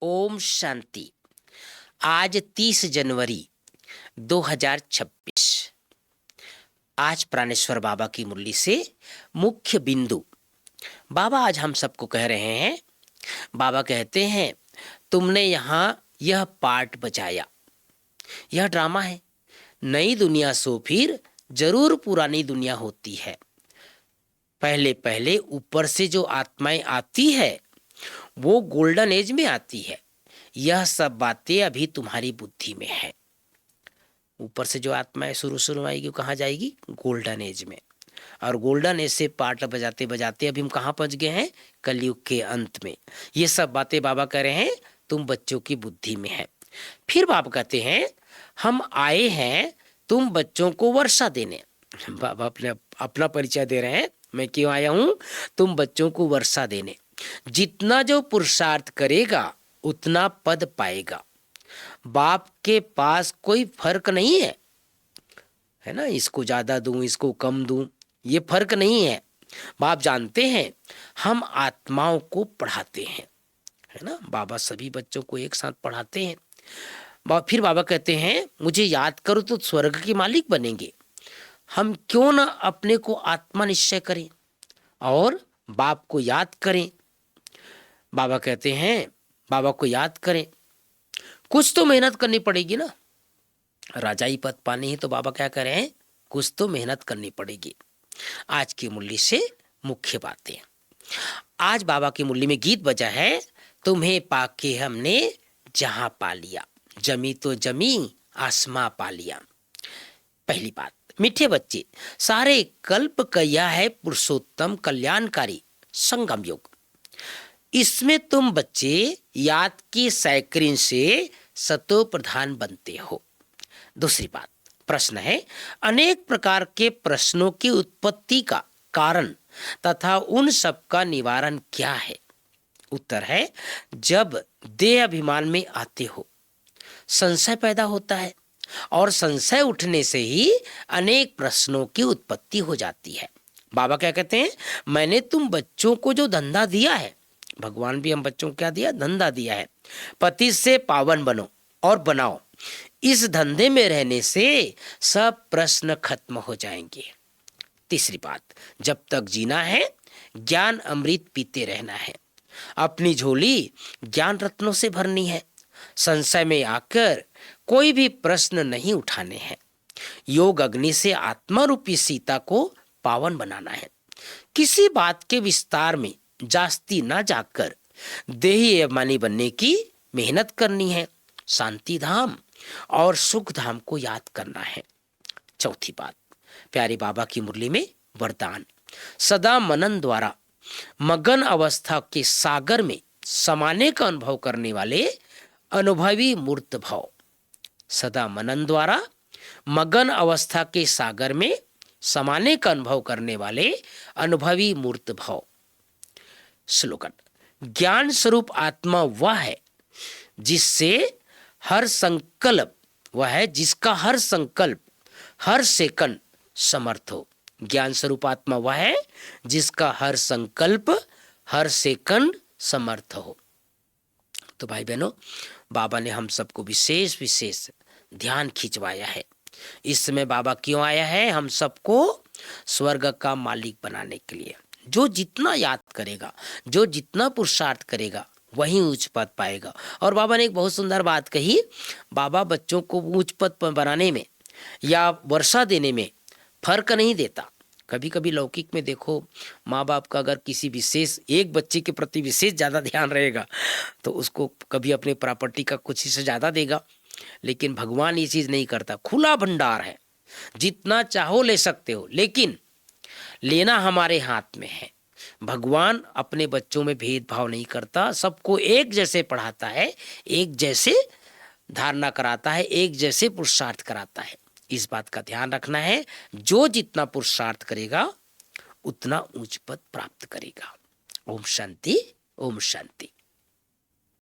ओम शांति। आज 30 जनवरी 2026। आज प्राणेश्वर बाबा की मुरली से मुख्य बिंदु। बाबा आज हम सबको कह रहे हैं, बाबा कहते हैं तुमने यहाँ यह पार्ट बजाया, यह ड्रामा है। नई दुनिया सो फिर जरूर पुरानी दुनिया होती है। पहले पहले ऊपर से जो आत्माएं आती है वो गोल्डन एज में आती है। यह सब बातें अभी तुम्हारी बुद्धि में है। ऊपर से जो आत्माएं शुरू में आएगी वो कहाँ जाएगी? गोल्डन एज में। और गोल्डन एज से पार्ट बजाते बजाते अभी हम कहाँ पहुंच गए हैं? कलयुग के अंत में। ये सब बातें बाबा कह रहे हैं तुम बच्चों की बुद्धि में है। फिर बाबा कहते हैं हम आए हैं तुम बच्चों को वर्षा देने। बाबा अपना परिचय दे रहे हैं, मैं क्यों आया हूं? तुम बच्चों को वर्षा देने। जितना जो पुरुषार्थ करेगा उतना पद पाएगा। बाप के पास कोई फर्क नहीं है ना, इसको ज्यादा दूं इसको कम दूं, ये फर्क नहीं है। बाप जानते हैं हम आत्माओं को पढ़ाते हैं, है ना। बाबा सभी बच्चों को एक साथ पढ़ाते हैं। फिर बाबा कहते हैं मुझे याद करो तो स्वर्ग के मालिक बनेंगे। हम क्यों ना अपने को आत्मा निश्चय करें और बाप को याद करें। बाबा कहते हैं बाबा को याद करें, कुछ तो मेहनत करनी पड़ेगी ना। राजाई पद पानी है तो बाबा क्या कह रहे हैं? कुछ तो मेहनत करनी पड़ेगी। आज की मुरली से मुख्य बातें। आज बाबा की मुरली में गीत बजा है, तुम्हें पाके हमने जहां पा लिया, जमी तो जमी आसमां पा लिया। पहली बात, मीठे बच्चे, सारे कल्प कया है पुरुषोत्तम कल्याणकारी संगम योग। इसमें तुम बच्चे याद की सैकड़ों से सतो प्रधान बनते हो। दूसरी बात, प्रश्न है अनेक प्रकार के प्रश्नों की उत्पत्ति का कारण तथा उन सब का निवारण क्या है? उत्तर है जब देह अभिमान में आते हो संशय पैदा होता है और संशय उठने से ही अनेक प्रश्नों की उत्पत्ति हो जाती है। बाबा क्या कहते हैं? मैंने तुम बच्चों को जो धंधा दिया है, भगवान भी हम बच्चों को क्या दिया? धंधा दिया है। पति से पावन बनो और बनाओ। इस धंधे में रहने से सब प्रश्न खत्म हो जाएंगे। तीसरी बात, जब तक जीना है ज्ञान अमृत पीते रहना है। अपनी झोली ज्ञान रत्नों से भरनी है। संशय में आकर कोई भी प्रश्न नहीं उठाने हैं। योग अग्नि से आत्मा रूपी सीता को पावन बनाना है। किसी बात के विस्तार में जास्ती ना जाकर देही अभिमानी बनने की मेहनत करनी है। शांति धाम और सुख धाम को याद करना है। चौथी बात, प्यारे बाबा की मुरली में वरदान, सदा मनन द्वारा मगन अवस्था के सागर में समाने का अनुभव करने वाले अनुभवी मूर्त भाव। सदा मनन द्वारा मगन अवस्था के सागर में समाने का अनुभव करने वाले अनुभवी मूर्त भाव। स्लोगन, ज्ञान स्वरूप आत्मा वह है जिससे हर संकल्प, वह है जिसका हर संकल्प हर सेकंड समर्थ हो। ज्ञान स्वरूप आत्मा वह है जिसका हर संकल्प हर सेकंड समर्थ हो। तो भाई बहनों, बाबा ने हम सबको विशेष विशेष ध्यान खिंचवाया है। इस समय बाबा क्यों आया है? हम सबको स्वर्ग का मालिक बनाने के लिए। जो जितना याद करेगा, जो जितना पुरुषार्थ करेगा वही उच्च पद पाएगा। और बाबा ने एक बहुत सुंदर बात कही, बाबा बच्चों को उच्च पद बनाने में या वर्षा देने में फर्क नहीं देता। कभी कभी लौकिक में देखो, माँ बाप का अगर किसी विशेष एक बच्चे के प्रति विशेष ज़्यादा ध्यान रहेगा तो उसको कभी अपने प्रॉपर्टी का कुछ हिस्सा ज़्यादा देगा। लेकिन भगवान ये चीज़ नहीं करता। खुला भंडार है, जितना चाहो ले सकते हो, लेकिन लेना हमारे हाथ में है। भगवान अपने बच्चों में भेदभाव नहीं करता, सबको एक जैसे पढ़ाता है, एक जैसे धारणा कराता है, एक जैसे पुरुषार्थ कराता है। इस बात का ध्यान रखना है। जो जितना पुरुषार्थ करेगा उतना उच्च पद प्राप्त करेगा। ओम शांति, ओम शांति।